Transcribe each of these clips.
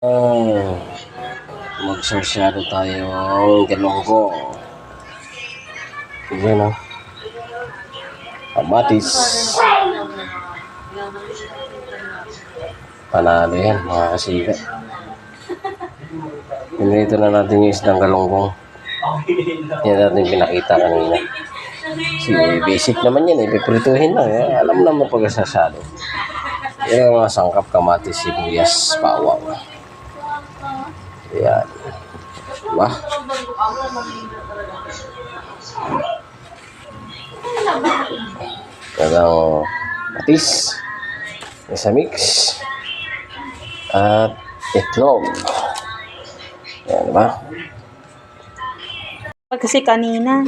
Oh, magsasyado tayo ng galonggo. Yan o. Kamatis. Panalo yan mga kasiga. Pinrito na natin yung isdang galonggong. Yan natin pinakita kanina. Basic naman yan eh. Piprituhin lang eh. Alam naman pagkasasado. Yan ang mga sangkap, kamatis, sibuyas, bawang. Yan. Diba? Kadang patis, isa mix, at itlog. Yan, diba? Kasi kanina.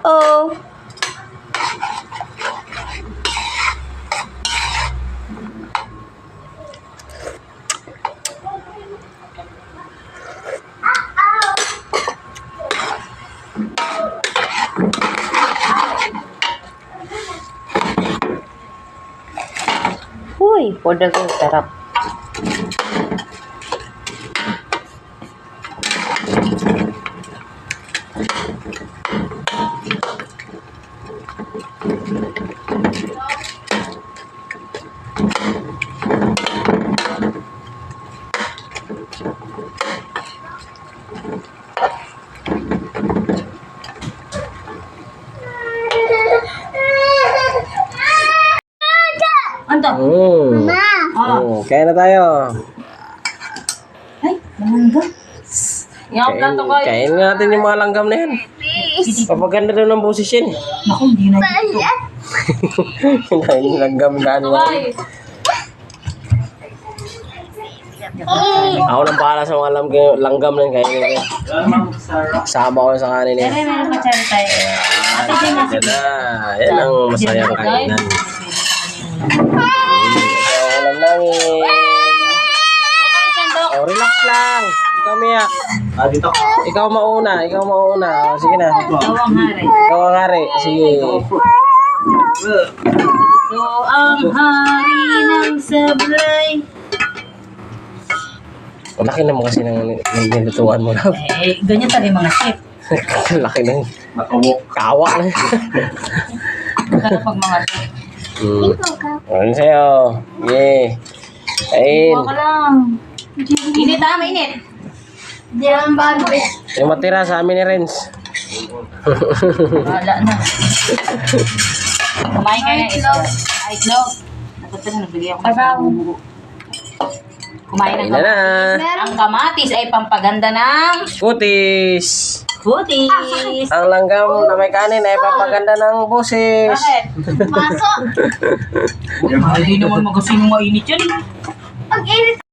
Oh. Uy, poda ko sarap. Kaya na tayo. Ay, langgam. Kain natin yung mga langgam na yan. Papaganda daw ng boses yan. Naku, hindi na dito. Kain yung langgam na ano. Ako nang bahala sa mga langgam na yan. Kainin ko. Sama ko sa kanin yan. Meron pa tayo. Yan ang masayang kainan. Alam namin. Oh, relax lang. Ikaw, Mia. Dito ka. Ikaw mauna. Oh, sige na. Ikaw ang hari. Sige. Ito ang hari ng sablay. Laki naman kasi ng nilutuan mo na. Ganyan talaga yung mga chef. Laki ng Nakawok. kawa na. Kaya pag mga chef. Ano sa'yo? Yay. Kain. Huwag ka lang. Init ha, mainit. Hindi naman bago eh. Yung matira sa amin ni Renz. Wala na. Kumain ka ng itlog. Itlog. Napagtan na, nagbigay ako ng bugo. Kumain ng Kain na kamatis. na. Ang kamatis ay pampaganda ng Kutis. putis. Ang langgam na may kanin ay papaganda ng boses. Bakit? Yung Hindi naman magasin mainit yan. Ang init